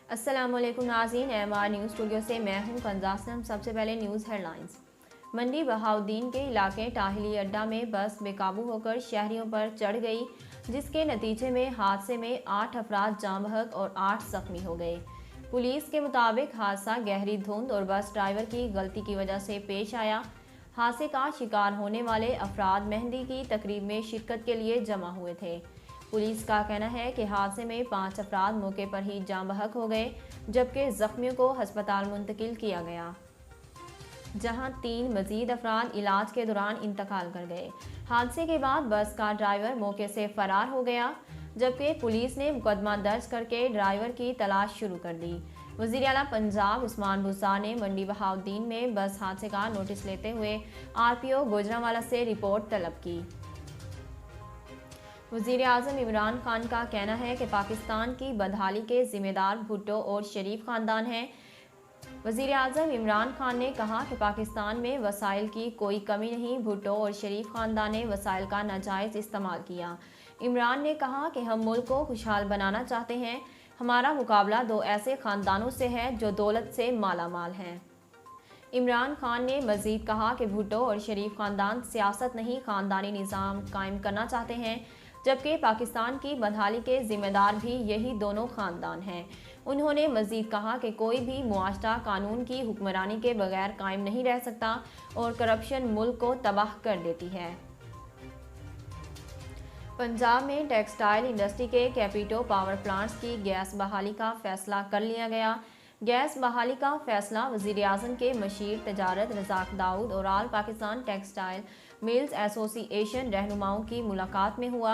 अस्सलाम वालेकुम नाज़रीन, MR न्यूज़ स्टूडियो से मैं हूं फंजासनम। सबसे पहले न्यूज़ हेडलाइंस। मंडी बहाउद्दीन के इलाके टाहिली अड्डा में बस बेकाबू होकर शहरियों पर चढ़ गई, जिसके नतीजे में हादसे में 8 अफराद जाँ बहक और 8 जख्मी हो गए। पुलिस के मुताबिक हादसा गहरी धुंध और बस ड्राइवर की गलती की वजह से पेश आया। हादसे का शिकार होने वाले अफराद मेहंदी की तकरीब में शिरकत के लिए जमा हुए थे। पुलिस का कहना है कि हादसे में 5 अफराद मौके पर ही जाँ बहक हो गए, जबकि जख्मियों को हस्पताल मुंतकिल किया गया, जहां 3 मजीद अफराद इलाज के दौरान इंतकाल कर गए। हादसे के बाद बस का ड्राइवर मौके से फरार हो गया, जबकि पुलिस ने मुकदमा दर्ज करके ड्राइवर की तलाश शुरू कर दी। वज़ीर आला पंजाब उस्मान बुज़दार ने मंडी बहाउद्दीन में बस हादसे का नोटिस लेते हुए RPO गुजरांवाला से रिपोर्ट तलब की। वज़ीर आज़म इमरान खान का कहना है कि पाकिस्तान की बदहाली के जिम्मेदार भुट्टो और शरीफ खानदान हैं। वज़ीर आज़म इमरान खान ने कहा कि पाकिस्तान में वसाइल की कोई कमी नहीं, भुट्टो और शरीफ खानदान ने वसाइल का नाजायज़ इस्तेमाल किया। इमरान ने कहा कि हम मुल्क को खुशहाल बनाना चाहते हैं। हमारा मुकाबला 2 ऐसे ख़ानदानों से है जो दौलत से माला माल हैं। इमरान खान ने मज़ीद कहा कि भुट्टो और शरीफ खानदान सियासत नहीं, ख़ानदानी निज़ाम कायम करना चाहते हैं, जबकि पाकिस्तान की बदहाली के ज़िम्मेदार भी यही दोनों ख़ानदान हैं। उन्होंने मज़ीद कहा कि कोई भी मुआशरा कानून की हुक्मरानी के बगैर कायम नहीं रह सकता और करप्शन मुल्क को तबाह कर देती है। पंजाब में टेक्सटाइल इंडस्ट्री के कैपिटो पावर प्लांट्स की गैस बहाली का फैसला कर लिया गया। गैस बहाली का फैसला वज़ीर आज़म के मशीर तजारत रज़ाक दाऊद और आल पाकिस्तान टेक्सटाइल मिल्स एसोसिएशन रहनुमाओं की मुलाकात में हुआ।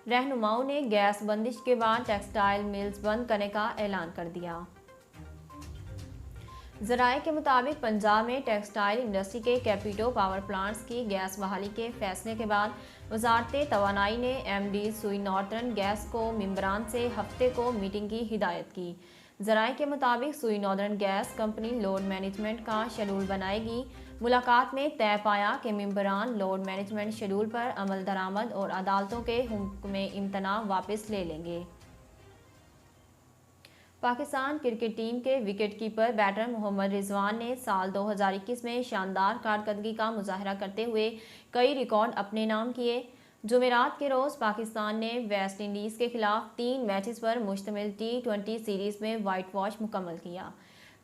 रहनुमाओं ने गैस बंदिश के बाद टेक्सटाइल मिल्स बंद करने का ऐलान कर दिया। ज़राए के मुताबिक पंजाब में टेक्सटाइल इंडस्ट्री के कैपिटो पावर प्लांट्स की गैस बहाली के फैसले के बाद वज़ारत तवानाई ने MD सुई नॉर्दर्न गैस को मेंबरान से हफ्ते को मीटिंग की हिदायत की। ज़राए के मुताबिक सुई northern gas company load management का शेड्यूल बनाएगी। मुलाकात में तय पाया कि मेंबरान लोड मैनेजमेंट शेड्यूल पर अमल दरामद और अदालतों के हुक्म इम्तना वापस ले लेंगे। पाकिस्तान क्रिकेट टीम के wicket keeper batter Mohammad Rizwan ने साल 2021 में शानदार कारकर्दगी का मुजाहरा करते हुए कई रिकॉर्ड अपने नाम किए। जुमेरात के रोज़ पाकिस्तान ने वेस्ट इंडीज़ के खिलाफ 3 मैचेस पर मुश्तमिल T20 सीरीज़ में वाइट वॉश मुकम्मल किया।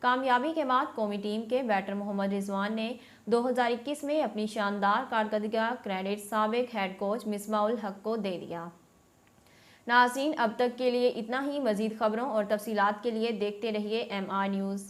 कामयाबी के बाद कौमी टीम के बैटर मोहम्मद रिजवान ने 2021 में अपनी शानदार कारकर्दगी का क्रेडिट साबिक हेड कोच मिसबाह-उल हक को दे दिया। नाज़रीन, अब तक के लिए इतना ही। मज़ीद खबरों और तफसीलात के लिए देखते रहिए MR न्यूज़।